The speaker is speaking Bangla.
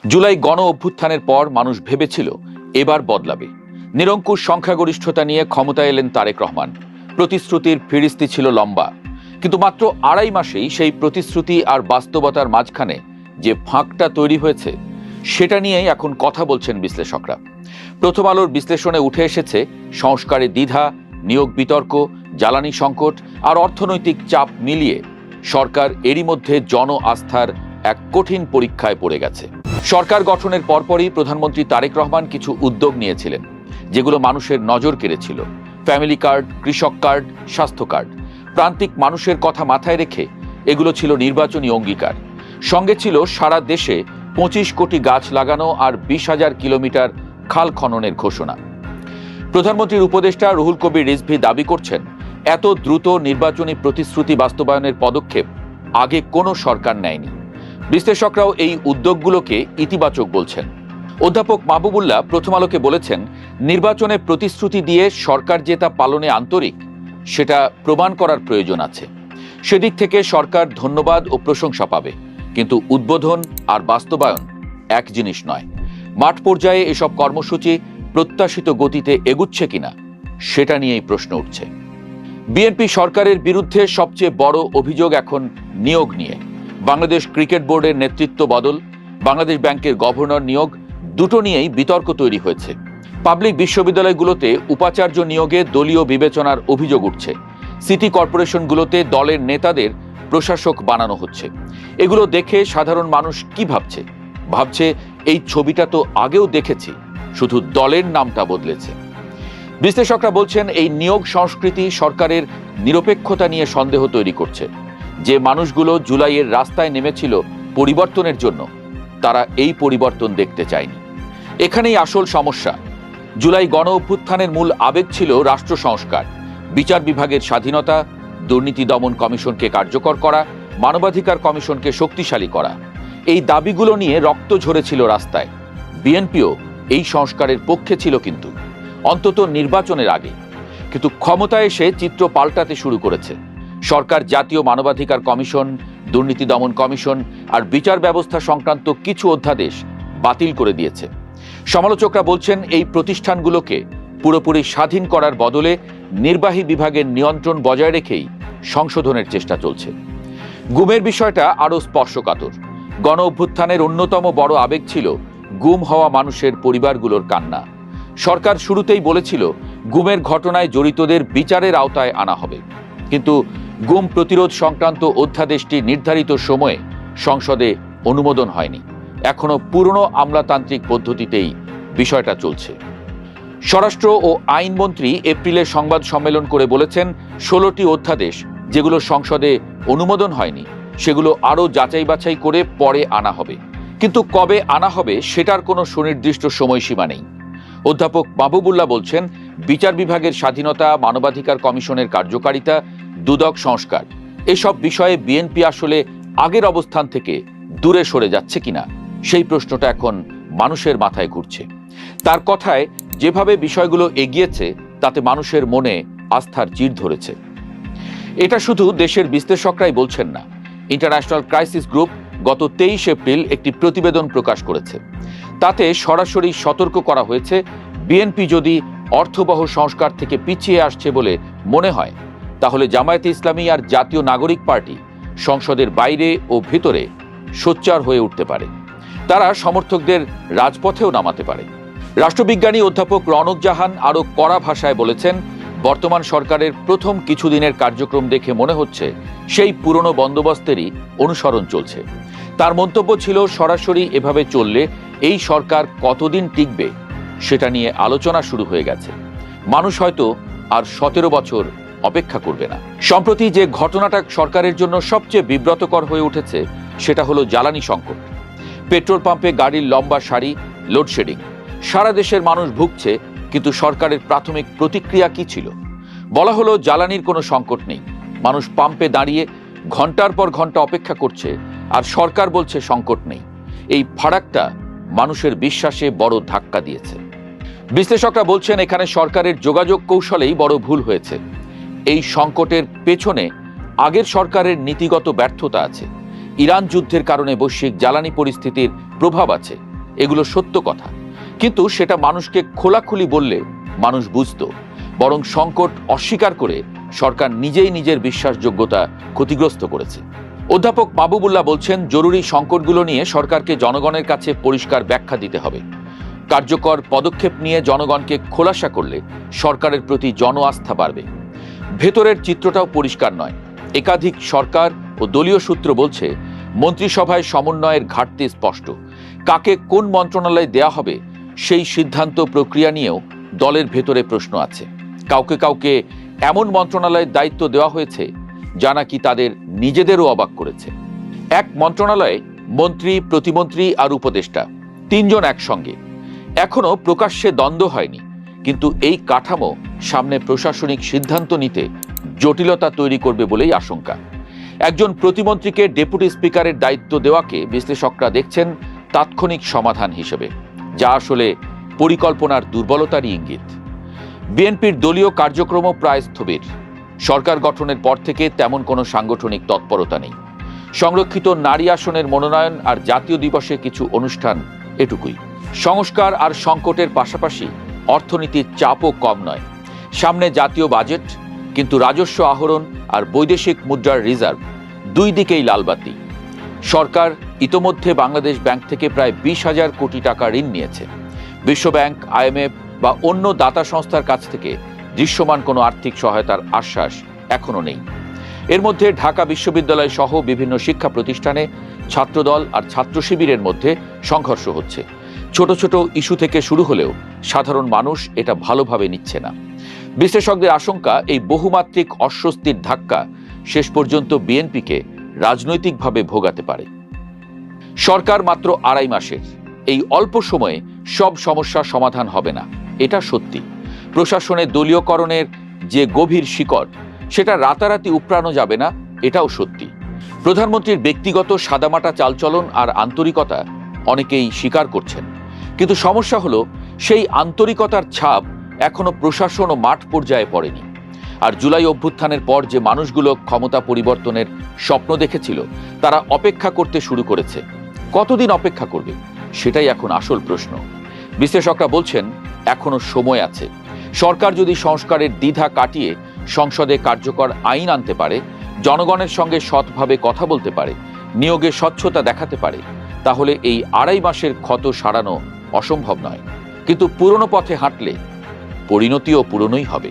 জুলাই গণ অভ্যুত্থানের পর মানুষ ভেবেছিল এবার বদলাবে। নিরঙ্কুশ সংখ্যাগরিষ্ঠতা নিয়ে ক্ষমতায় এলেন তারেক রহমান। প্রতিশ্রুতির ফিরিস্তি ছিল লম্বা, কিন্তু মাত্র আড়াই মাসেই সেই প্রতিশ্রুতি আর বাস্তবতার মাঝখানে যে ফাঁকটা তৈরি হয়েছে সেটা নিয়েই এখন কথা বলছেন বিশ্লেষকরা। প্রথম আলোর বিশ্লেষণে উঠে এসেছে সংস্কারে দ্বিধা, নিয়োগ বিতর্ক, জ্বালানি সংকট আর অর্থনৈতিক চাপ মিলিয়ে সরকার এরই মধ্যে জন আস্থার এক কঠিন পরীক্ষায় পড়ে গেছে। সরকার গঠনের পরপরই প্রধানমন্ত্রী তারেক রহমান কিছু উদ্যোগ নিয়েছিলেন, যেগুলো মানুষের নজর কেড়েছিল। ফ্যামিলি কার্ড, কৃষক কার্ড, স্বাস্থ্য কার্ড। প্রান্তিক মানুষের কথা মাথায় রেখে এগুলো ছিল নির্বাচনী অঙ্গীকার। সঙ্গে ছিল সারা দেশে 25 কোটি গাছ লাগানো আর 20,000 কিলোমিটার খাল খননের ঘোষণা। প্রধানমন্ত্রীর উপদেষ্টা রুহুল কবির রিজভী দাবি করছেন, এত দ্রুত নির্বাচনী প্রতিশ্রুতি বাস্তবায়নের পদক্ষেপ আগে কোনো সরকার নেয়নি। বিশ্লেষকরাও এই উদ্যোগগুলোকে ইতিবাচক বলছেন। অধ্যাপক মাহবুবুল্লাহ প্রথম আলোকে বলেছেন, নির্বাচনে প্রতিশ্রুতি দিয়ে সরকার যে তা পালনে আন্তরিক, সেটা প্রমাণ করার প্রয়োজন আছে। সেদিক থেকে সরকার ধন্যবাদ ও প্রশংসা পাবে, কিন্তু উদ্বোধন আর বাস্তবায়ন এক জিনিস নয়। মাঠ পর্যায়ে এসব কর্মসূচি প্রত্যাশিত গতিতে এগুচ্ছে কিনা সেটা নিয়েই প্রশ্ন উঠছে। বিএনপি সরকারের বিরুদ্ধে সবচেয়ে বড় অভিযোগ এখন নিয়োগ নিয়ে। বাংলাদেশ ক্রিকেট বোর্ডের নেতৃত্ব বদল, বাংলাদেশ ব্যাংকের গভর্নর নিয়োগ, দুটো নিয়েই বিতর্ক তৈরি হয়েছে। পাবলিক বিশ্ববিদ্যালয়গুলোতে উপাচার্য নিয়োগে দলীয় বিবেচনার অভিযোগ উঠছে। সিটি কর্পোরেশনগুলোতে দলের নেতাদের প্রশাসক বানানো হচ্ছে। এগুলো দেখে সাধারণ মানুষ কি ভাবছে এই ছবিটা তো আগেও দেখেছি, শুধু দলের নামটা বদলেছে। বিশ্লেষকরা বলছেন, এই নিয়োগ সংস্কৃতি সরকারের নিরপেক্ষতা নিয়ে সন্দেহ তৈরি করছে। যে মানুষগুলো জুলাইয়ের রাস্তায় নেমেছিল পরিবর্তনের জন্য, তারা এই পরিবর্তন দেখতে চায়নি। এখানেই আসল সমস্যা। জুলাই গণ অভ্যুত্থানের মূল আবেগ ছিল রাষ্ট্র সংস্কার, বিচার বিভাগের স্বাধীনতা, দুর্নীতি দমন কমিশনকে কার্যকর করা, মানবাধিকার কমিশনকে শক্তিশালী করা। এই দাবিগুলো নিয়ে রক্ত ঝরেছিল রাস্তায়। বিএনপিও এই সংস্কারের পক্ষে ছিল, কিন্তু অন্তত নির্বাচনের আগে। কিন্তু ক্ষমতায় এসে চিত্র পাল্টাতে শুরু করেছে। সরকার জাতীয় মানবাধিকার কমিশন, দুর্নীতি দমন কমিশন আর বিচার ব্যবস্থা সংক্রান্ত কিছু অধ্যাদেশ বাতিল করে দিয়েছে। সমালোচকরা বলছেন, এই প্রতিষ্ঠানগুলোকে পুরোপুরি স্বাধীন করার বদলে নির্বাহী বিভাগের নিয়ন্ত্রণ বজায় রেখেই সংশোধনের চেষ্টা চলছে। গুমের বিষয়টা আরও স্পর্শকাতর। গণ অভ্যুত্থানের অন্যতম বড় আবেগ ছিল গুম হওয়া মানুষের পরিবারগুলোর কান্না। সরকার শুরুতেই বলেছিল, গুমের ঘটনায় জড়িতদের বিচারের আওতায় আনা হবে। কিন্তু গুম প্রতিরোধ সংক্রান্ত অধ্যাদেশটি নির্ধারিত সময়ে সংসদে অনুমোদন হয়নি। এখনো পুরনো আমলাতান্ত্রিক পদ্ধতিতেই বিষয়টা চলছে। স্বরাষ্ট্র ও আইনমন্ত্রী এপ্রিলে সংবাদ সম্মেলন করে বলেছেন, 16টি অধ্যাদেশ যেগুলো সংসদে অনুমোদন হয়নি সেগুলো আরও যাচাই বাছাই করে পরে আনা হবে। কিন্তু কবে আনা হবে সেটার কোনো সুনির্দিষ্ট সময়সীমা নেই। অধ্যাপক মাহবুবুল্লাহ বলছেন, বিচার বিভাগের স্বাধীনতা, মানবাধিকার কমিশনের কার্যকারিতা, দুদক সংস্কার, এসব বিষয়ে বিএনপি আসলে আগের অবস্থান থেকে দূরে সরে যাচ্ছে কিনা সেই প্রশ্নটা এখন মানুষের মাথায় ঘুরছে। তার কথায়, যেভাবে বিষয়গুলো এগিয়েছে তাতে মানুষের মনে আস্থার চির ধরেছে। এটা শুধু দেশের বিশ্লেষকরাই বলছেন না। ইন্টারন্যাশনাল ক্রাইসিস গ্রুপ গত 23 এপ্রিল একটি প্রতিবেদন প্রকাশ করেছে। তাতে সরাসরি সতর্ক করা হয়েছে, বিএনপি যদি অর্থবহ সংস্কার থেকে পিছিয়ে আসছে বলে মনে হয়, তাহলে জামায়াতে ইসলামী আর জাতীয় নাগরিক পার্টি সংসদের বাইরে ও ভিতরে সোচ্চার হয়ে উঠতে পারে। তারা সমর্থকদের রাজপথেও নামাতে পারে। রাষ্ট্রবিজ্ঞানী অধ্যাপক রওনক জাহান আরও কড়া ভাষায় বলেছেন, বর্তমান সরকারের প্রথম কিছুদিনের কার্যক্রম দেখে মনে হচ্ছে সেই পুরনো বন্দোবস্তেরই অনুসরণ চলছে। তার মন্তব্য ছিল, সরাসরি এভাবে চললে এই সরকার কতদিন টিকবে সেটা নিয়ে আলোচনা শুরু হয়ে গেছে। মানুষ হয়তো আর 17 বছর অপেক্ষা করবে না। সম্প্রতি যে ঘটনাটা সরকারের জন্য সবচেয়ে বিব্রতকর হয়ে উঠেছে সেটা হলো জ্বালানি সংকট। পেট্রোল পাম্পে গাড়ির লম্বা সারি, লোডশেডিং। সারা দেশের মানুষ ভুগছে, কিন্তু সরকারের প্রাথমিক প্রতিক্রিয়া কি ছিল? বলা হলো জ্বালানির কোনো সংকট নেই। মানুষ পাম্পে দাঁড়িয়ে ঘন্টার পর ঘন্টা অপেক্ষা করছে, আর সরকার বলছে সংকট নেই। এই ফারাকটা মানুষের বিশ্বাসে বড় ধাক্কা দিয়েছে। বিশ্লেষকরা বলছেন, এখানে সরকারের যোগাযোগ কৌশলেই বড় ভুল হয়েছে। এই সংকটের পেছনে আগের সরকারের নীতিগত ব্যর্থতা আছে। ইরান যুদ্ধের কারণে বৈশ্বিক জ্বালানি পরিস্থিতির প্রভাব আছে। এগুলো সত্য কথা, কিন্তু সেটা মানুষকে খোলাখুলি বললে মানুষ বুঝতো। বরং সংকট অস্বীকার করে সরকার নিজেই নিজের বিশ্বাসযোগ্যতা ক্ষতিগ্রস্ত করেছে। অধ্যাপক মাহবুবুল্লাহ বলছেন, জরুরি সংকটগুলো নিয়ে সরকারকে জনগণের কাছে পরিষ্কার ব্যাখ্যা দিতে হবে। কার্যকর পদক্ষেপ নিয়ে জনগণকে খোলাসা করলে সরকারের প্রতি জন আস্থা বাড়বে। ভেতরের চিত্রটাও পরিষ্কার নয়। একাধিক সরকার ও দলীয় সূত্র বলছে, মন্ত্রিসভায় সমন্বয়ের ঘাটতি স্পষ্ট। কাকে কোন মন্ত্রণালয় দেয়া হবে সেই সিদ্ধান্ত প্রক্রিয়া নিয়েও দলের ভেতরে প্রশ্ন আছে। কাউকে কাউকে এমন মন্ত্রণালয়ের দায়িত্ব দেওয়া হয়েছে যা নাকি তাদের নিজেদেরও অবাক করেছে। এক মন্ত্রণালয়ে মন্ত্রী, প্রতিমন্ত্রী আর উপদেষ্টা, তিনজন একসঙ্গে। এখনো প্রকাশ্যে দ্বন্দ্ব হয়নি, কিন্তু এই কাঠামো সামনে প্রশাসনিক সিদ্ধান্ত নিতে জটিলতা তৈরি করবে বলেই আশঙ্কা। একজন প্রতিমন্ত্রীকে ডেপুটি স্পিকারের দায়িত্ব দেওয়াকে বিশ্লেষকরা দেখছেন তাৎক্ষণিক সমাধান হিসেবে, যা আসলে পরিকল্পনার দুর্বলতারই ইঙ্গিত। বিএনপির দলীয় কার্যক্রমও প্রায় স্থবির। সরকার গঠনের পর থেকে তেমন কোনো সাংগঠনিক তৎপরতা নেই। সংরক্ষিত নারী আসনের মনোনয়ন আর জাতীয় দিবসে কিছু অনুষ্ঠান, এটুকুই। সংস্কার আর সংকটের পাশাপাশি অর্থনীতির চাপও কম নয়। সামনে জাতীয় বাজেট, কিন্তু রাজস্ব আহরণ আর বৈদেশিক মুদ্রার রিজার্ভ দুই দিকেই লালবাতি। সরকার ইতোমধ্যে বাংলাদেশ ব্যাংক থেকে প্রায় 20,000 কোটি টাকা ঋণ নিয়েছে। বিশ্বব্যাংক, IMF বা অন্য দাতা সংস্থার কাছ থেকে দৃশ্যমান কোনো আর্থিক সহায়তার আশ্বাস এখনো নেই। এর মধ্যে ঢাকা বিশ্ববিদ্যালয় সহ বিভিন্ন শিক্ষা প্রতিষ্ঠানে ছাত্রদল আর ছাত্র শিবিরের মধ্যে সংঘর্ষ হচ্ছে। ছোট ছোট ইস্যু থেকে শুরু হলেও সাধারণ মানুষ এটা ভালোভাবে নিচ্ছে না। বিশ্লেষকদের আশঙ্কা, এই বহুমাত্রিক অস্বস্তির ধাক্কা শেষ পর্যন্ত বিএনপিকে রাজনৈতিকভাবে ভোগাতে পারে। সরকার মাত্র 2.5 মাসের। এই অল্প সময়ে সব সমস্যার সমাধান হবে না, এটা সত্যি। প্রশাসনের দলীয়করণের যে গভীর শিকড়, সেটা রাতারাতি উপড়ানো যাবে না, এটাও সত্যি। প্রধানমন্ত্রীর ব্যক্তিগত সাদামাটা চালচলন আর আন্তরিকতা অনেকেই স্বীকার করছেন, কিন্তু সমস্যা হলো সেই আন্তরিকতার ছাপ এখনো প্রশাসন ও মাঠ পর্যায়ে পড়েনি। আর জুলাই অভ্যুত্থানের পর যে মানুষগুলো ক্ষমতা পরিবর্তনের স্বপ্ন দেখেছিল, তারা অপেক্ষা করতে শুরু করেছে। কতদিন অপেক্ষা করবে, সেটাই এখন আসল প্রশ্ন। বিশ্লেষকরা বলছেন, এখনো সময় আছে। সরকার যদি সংস্কারের দ্বিধা কাটিয়ে সংসদে কার্যকর আইন আনতে পারে, জনগণের সঙ্গে সৎভাবে কথা বলতে পারে, নিয়োগে স্বচ্ছতা দেখাতে পারে, তাহলে এই 2.5 মাসের ক্ষত সারানো অসম্ভব নয়। কিন্তু পুরনো পথে হাঁটলে পরিণতিও পুরনোই হবে।